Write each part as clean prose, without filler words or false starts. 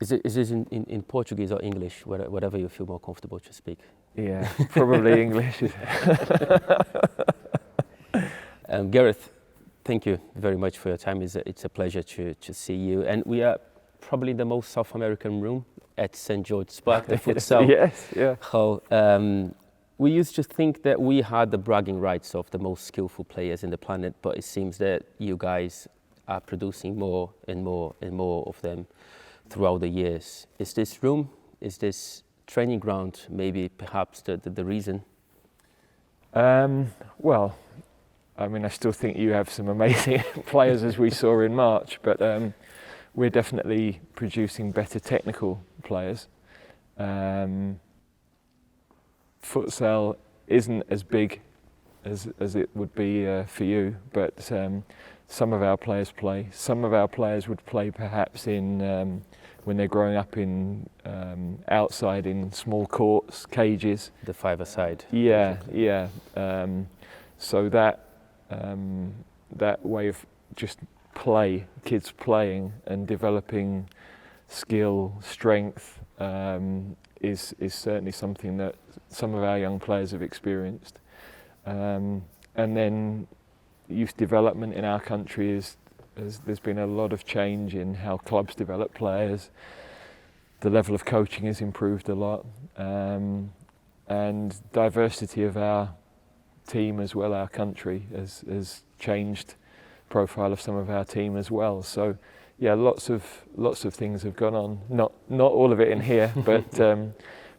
Is this in Portuguese or English, whatever you feel more comfortable to speak? Yeah, probably English. Gareth, thank you very much for your time. It's a pleasure to see you. And we are probably the most South American room at St. George's Park, the futsal. Yes, yeah. Hall. We used to think that we had the bragging rights of the most skillful players in the planet, but it seems that you guys are producing more and more and more of them throughout the years. Is this room, is this training ground maybe perhaps the reason? Well, I mean, I still think you have some amazing players as we saw in March, but we're definitely producing better technical players. Futsal isn't as big as it would be for you, but some of our players play. Some of our players would play perhaps in when they're growing up in outside in small courts, cages. The five-a-side. Yeah, yeah. So that way of just play, kids playing and developing skill, strength, is certainly something that some of our young players have experienced. And then youth development in our country there's been a lot of change in how clubs develop players. The level of coaching has improved a lot, and diversity of our team as well, our country, has changed profile of some of our team as well. So yeah, lots of things have gone on. Not all of it in here,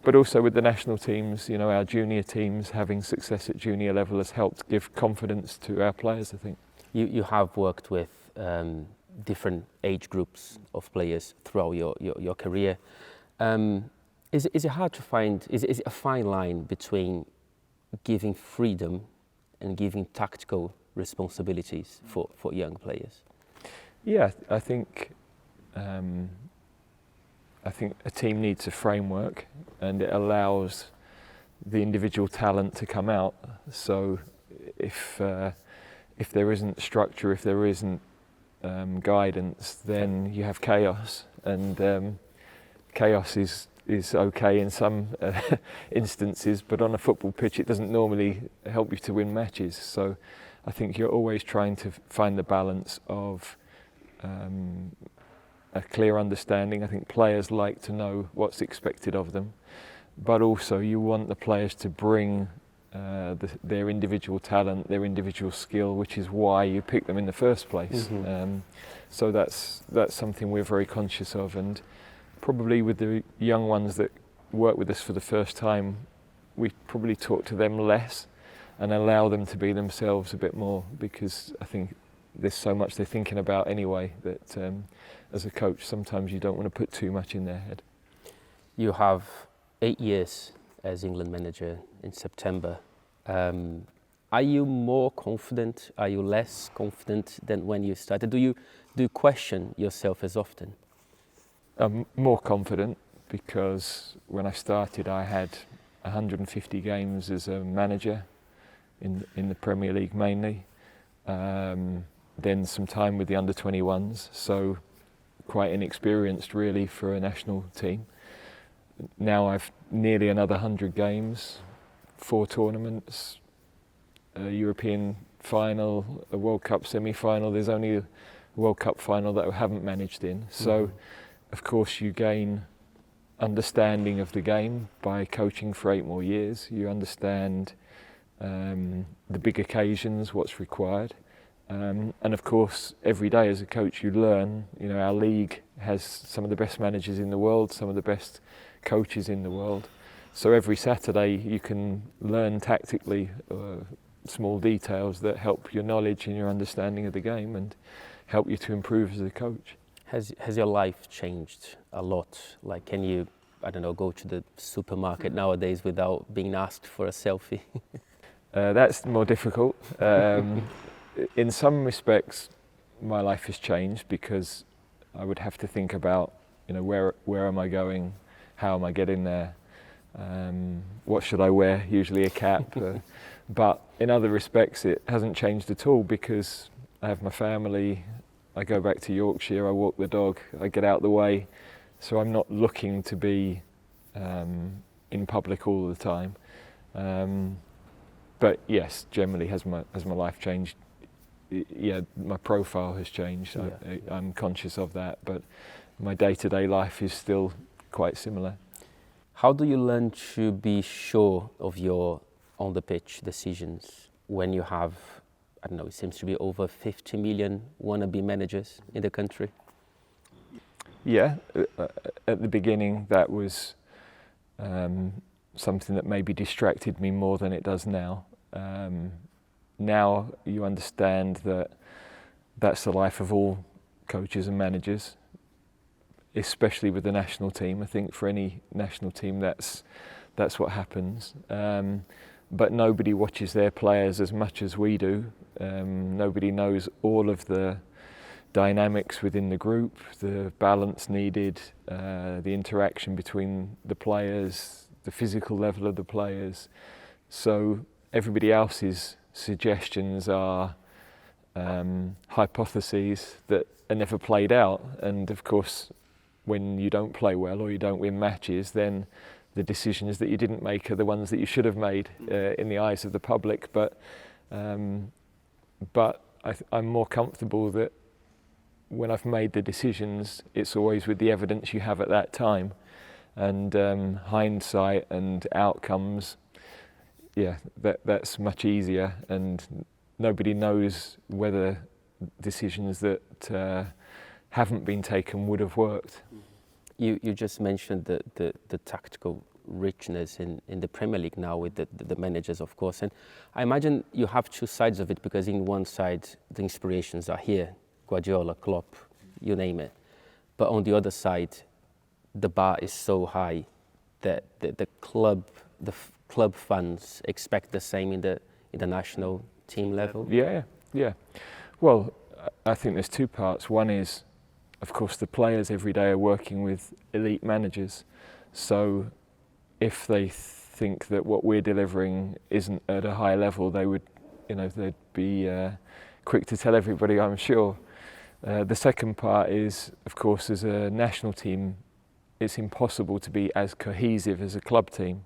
but also with the national teams, you know, our junior teams having success at junior level has helped give confidence to our players, I think. You have worked with different age groups of players throughout your career. Is it hard to find, is it a fine line between giving freedom and giving tactical responsibilities for young players? Yeah, I think a team needs a framework, and it allows the individual talent to come out. So if there isn't structure, if there isn't guidance, then you have chaos, and chaos is okay in some instances, but on a football pitch it doesn't normally help you to win matches. So I think you're always trying to find the balance of a clear understanding. I think players like to know what's expected of them, but also you want the players to bring their individual talent, their individual skill, which is why you pick them in the first place. Mm-hmm. So that's something we're very conscious of, and probably with the young ones that work with us for the first time, we probably talk to them less and allow them to be themselves a bit more, because I think there's so much they're thinking about anyway that as a coach sometimes you don't want to put too much in their head. You have 8 years as England manager in September. Are you more confident? Are you less confident than when you started? Do you question yourself as often? I'm more confident, because when I started I had 150 games as a manager in the Premier League mainly. Then some time with the under-21s, so quite inexperienced really for a national team. Now I've nearly another 100 games, 4 tournaments, a European final, a World Cup semi-final. There's only a World Cup final that I haven't managed in. So of course you gain understanding of the game by coaching for 8 more years. You understand the big occasions, what's required. And of course, every day as a coach you learn. You know, our league has some of the best managers in the world, some of the best coaches in the world. So every Saturday you can learn tactically small details that help your knowledge and your understanding of the game and help you to improve as a coach. Has your life changed a lot? Like, can you, I don't know, go to the supermarket nowadays without being asked for a selfie? That's more difficult. In some respects, my life has changed, because I would have to think about, you know, where am I going, how am I getting there, what should I wear? Usually a cap. But in other respects, it hasn't changed at all, because I have my family. I go back to Yorkshire. I walk the dog. I get out the way. So I'm not looking to be in public all the time. But yes, generally has my life changed? Yeah, my profile has changed. Yeah. I'm conscious of that, but my day-to-day life is still quite similar. How do you learn to be sure of your on-the-pitch decisions when you have, I don't know, it seems to be over 50 million wannabe managers in the country? Yeah, at the beginning that was something that maybe distracted me more than it does now. Now you understand that that's the life of all coaches and managers, especially with the national team. I think for any national team that's what happens. But nobody watches their players as much as we do. Nobody knows all of the dynamics within the group, the balance needed, the interaction between the players, the physical level of the players. So everybody else's suggestions are hypotheses that are never played out. And of course, when you don't play well or you don't win matches, then the decisions that you didn't make are the ones that you should have made in the eyes of the public. But I'm more comfortable that when I've made the decisions, it's always with the evidence you have at that time. And hindsight and outcomes, yeah, that's much easier, and nobody knows whether decisions that haven't been taken would have worked. You just mentioned the tactical richness in the Premier League now with the managers, of course, and I imagine you have two sides of it, because in one side the inspirations are here, Guardiola, Klopp, you name it, but on the other side the bar is so high that the club fans expect the same in the national team level. Yeah. Well, I think there's two parts. One is, of course, the players every day are working with elite managers. So if they think that what we're delivering isn't at a high level, they would, they'd be quick to tell everybody, I'm sure. The second part is, of course, as a national team, it's impossible to be as cohesive as a club team.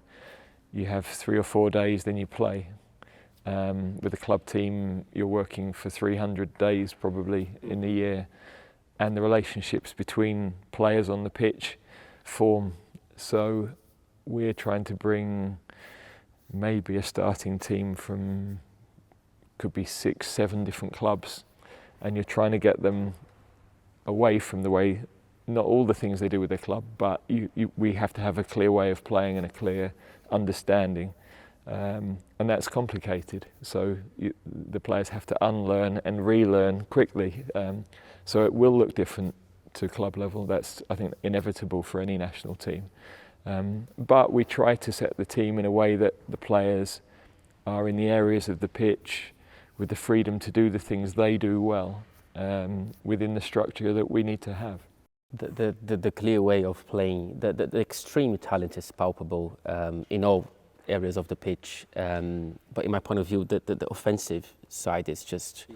You have 3 or 4 days, then you play. With a club team, you're working for 300 days probably in the year, and the relationships between players on the pitch form. So we're trying to bring maybe a starting team from, could be 6, 7 different clubs, and you're trying to get them away from the way, not all the things they do with their club, but we have to have a clear way of playing and a clear understanding. And that's complicated, so the players have to unlearn and relearn quickly, so it will look different to club level. That's, I think, inevitable for any national team, but we try to set the team in a way that the players are in the areas of the pitch with the freedom to do the things they do well, within the structure that we need to have. The clear way of playing, the extreme talent is palpable in all areas of the pitch, but in my point of view, the offensive side is just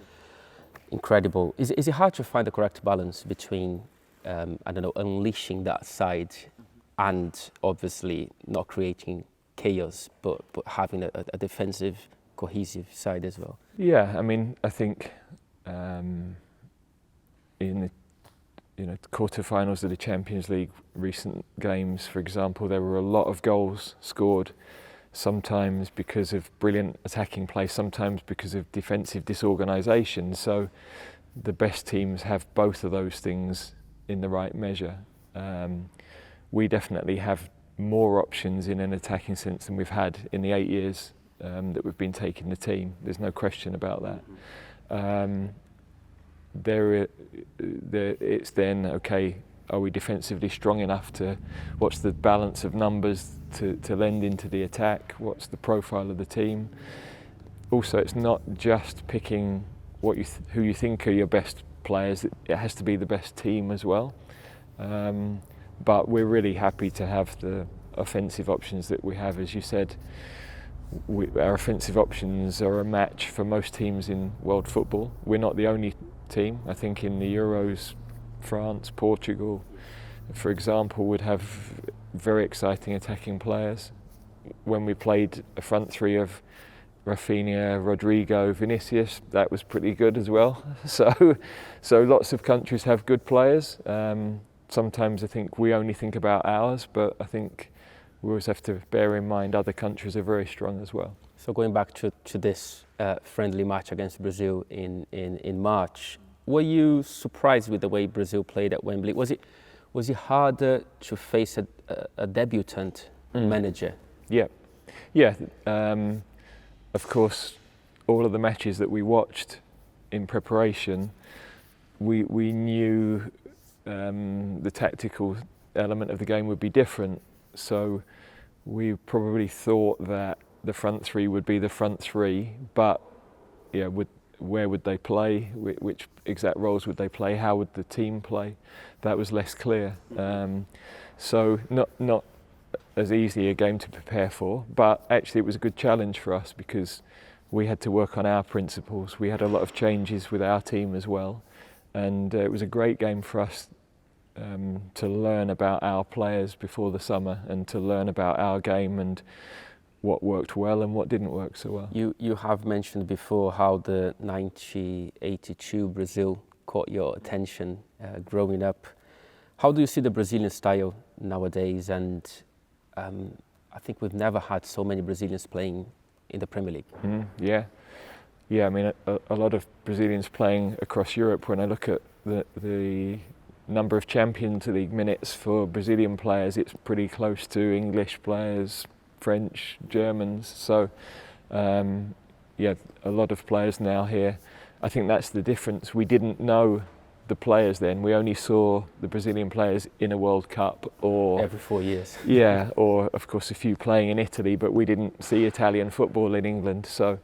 incredible. Is it hard to find the correct balance between, unleashing that side and obviously not creating chaos, but having a defensive, cohesive side as well? Yeah, I mean, I think in the quarterfinals of the Champions League recent games, for example, there were a lot of goals scored, sometimes because of brilliant attacking play, sometimes because of defensive disorganisation. So the best teams have both of those things in the right measure. We definitely have more options in an attacking sense than we've had in the 8 years that we've been taking the team. There's no question about that. It's then, okay, are we defensively strong enough to, what's the balance of numbers to lend into the attack, what's the profile of the team? Also, it's not just picking who you think are your best players, it has to be the best team as well. But we're really happy to have the offensive options that we have. As you said, our offensive options are a match for most teams in world football. We're not the only team. I think in the Euros, France, Portugal, for example, would have very exciting attacking players. When we played a front three of Rafinha, Rodrigo, Vinicius, that was pretty good as well. So lots of countries have good players. Sometimes I think we only think about ours, but I think we always have to bear in mind other countries are very strong as well. So going back to this friendly match against Brazil in March, were you surprised with the way Brazil played at Wembley? Was it harder to face a debutant manager? Yeah. Of course, all of the matches that we watched in preparation, we knew the tactical element of the game would be different. So we probably thought that the front three would be the front three, but where would they play? Which exact roles would they play? How would the team play? That was less clear. So not as easy a game to prepare for, but actually it was a good challenge for us because we had to work on our principles. We had a lot of changes with our team as well, and it was a great game for us to learn about our players before the summer and to learn about our game and what worked well and what didn't work so well. You have mentioned before how the 1982 Brazil caught your attention growing up. How do you see the Brazilian style nowadays? And I think we've never had so many Brazilians playing in the Premier League. Yeah. I mean, a lot of Brazilians playing across Europe. When I look at the number of Champions League minutes for Brazilian players, it's pretty close to English players, French, Germans. So, a lot of players now here. I think that's the difference. We didn't know the players then. We only saw the Brazilian players in a World Cup or every 4 years. Yeah, or of course a few playing in Italy, but we didn't see Italian football in England. So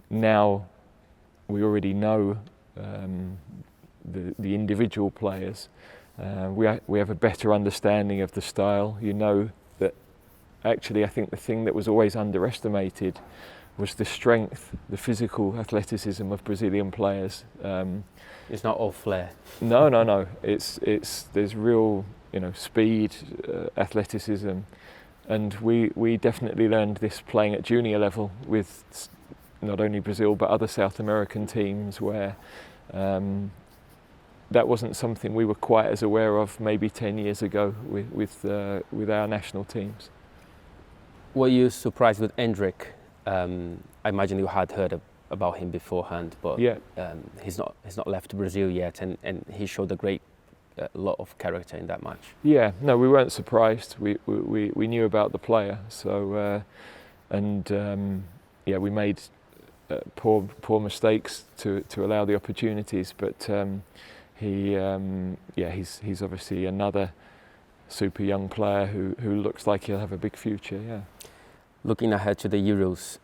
now we already know the individual players. We have a better understanding of the style. You know that actually I think the thing that was always underestimated was the strength, the physical athleticism of Brazilian players. It's not all flair. No. There's real, speed, athleticism, and we definitely learned this playing at junior level with not only Brazil but other South American teams where that wasn't something we were quite as aware of maybe 10 years ago with our national teams. Were you surprised with Endrick? I imagine you had heard about him beforehand, but he's not left Brazil yet, and he showed a lot of character in that match. Yeah, no, we weren't surprised. We knew about the player, so we made poor mistakes to allow the opportunities, but he's obviously another super young player who looks like he'll have a big future. Yeah. Looking ahead to the Euros,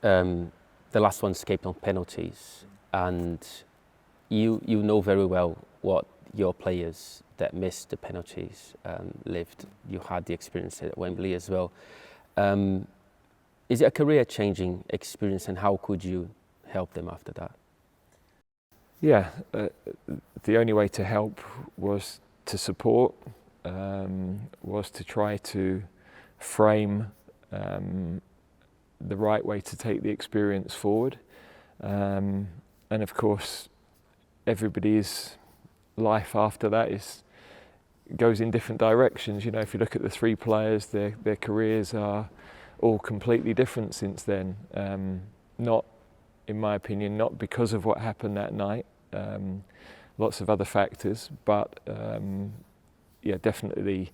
the last one escaped on penalties, and you know very well what your players that missed the penalties lived. You had the experience at Wembley as well. Is it a career-changing experience, and how could you help them after that? Yeah, the only way to help was to support, was to try to frame the right way to take the experience forward. And of course, everybody's life after that goes in different directions. If you look at the three players, their careers are all completely different since then. Not, in my opinion, not because of what happened that night. Lots of other factors, but definitely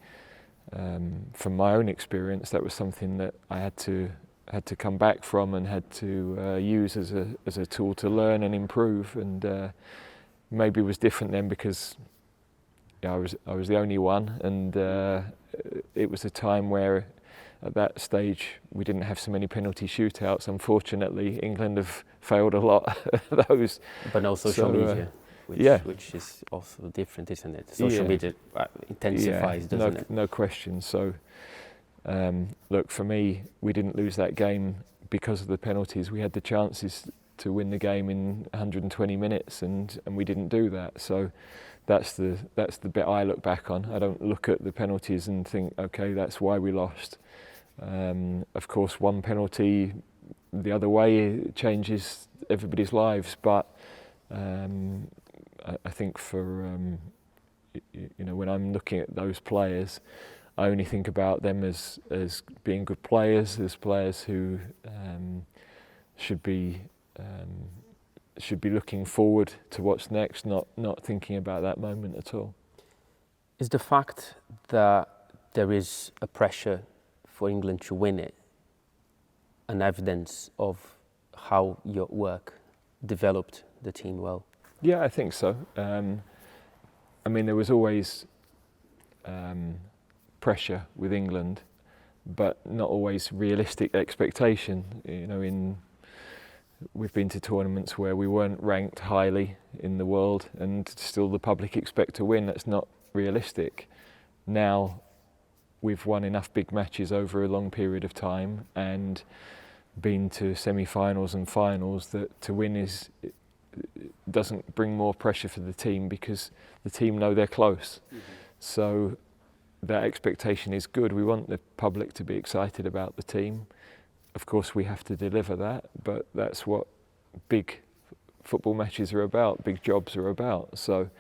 from my own experience, that was something that I had to come back from and had to use as a tool to learn and improve. And maybe it was different then because I was the only one, and it was a time where at that stage we didn't have so many penalty shootouts. Unfortunately, England have failed a lot of those. But no social media, which is also different, isn't it? Social media intensifies, doesn't it? No question. So look, for me, we didn't lose that game because of the penalties. We had the chances to win the game in 120 minutes and we didn't do that. So that's the bit I look back on. I don't look at the penalties and think, okay, that's why we lost. Of course, one penalty the other way changes everybody's lives, but I think for when I'm looking at those players, I only think about them as being good players, as players who should be looking forward to what's next, not thinking about that moment at all. Is the fact that there is a pressure for England to win it an evidence of how your work developed the team well? Yeah, I think so. There was always pressure with England, but not always realistic expectation. We've been to tournaments where we weren't ranked highly in the world and still the public expect to win. That's not realistic. Now we've won enough big matches over a long period of time and been to semi-finals and finals that to win doesn't bring more pressure for the team because the team know they're close. Mm-hmm. So that expectation is good. We want the public to be excited about the team. Of course, we have to deliver that, but that's what big football matches are about, big jobs are about. So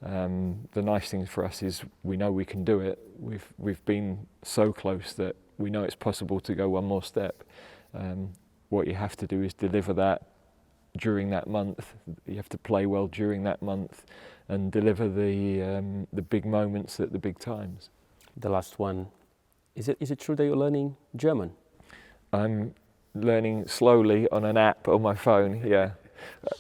the nice thing for us is we know we can do it. We've been so close that we know it's possible to go one more step. What you have to do is deliver that during that month. You have to play well during that month and deliver the big moments at the big times. The last one, is it true that you're learning German? I'm learning slowly on an app on my phone, yeah,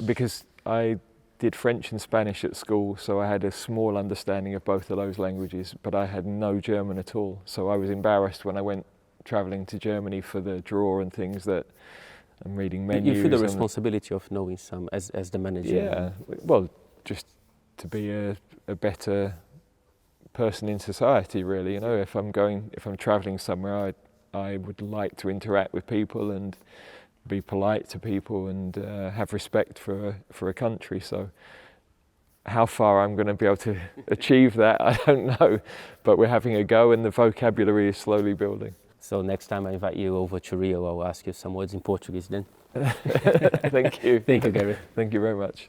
because I did French and Spanish at school, so I had a small understanding of both of those languages, but I had no German at all. So I was embarrassed when I went travelling to Germany for the draw and things that I'm reading menus. You feel the responsibility of knowing some as the manager. Yeah, well, just to be a better person in society, really. If I'm travelling somewhere, I would like to interact with people and be polite to people and have respect for a country. So how far I'm going to be able to achieve that, I don't know. But we're having a go and the vocabulary is slowly building. So next time I invite you over to Rio, I'll ask you some words in Portuguese then. Thank you. Thank you, Gareth. Thank you very much.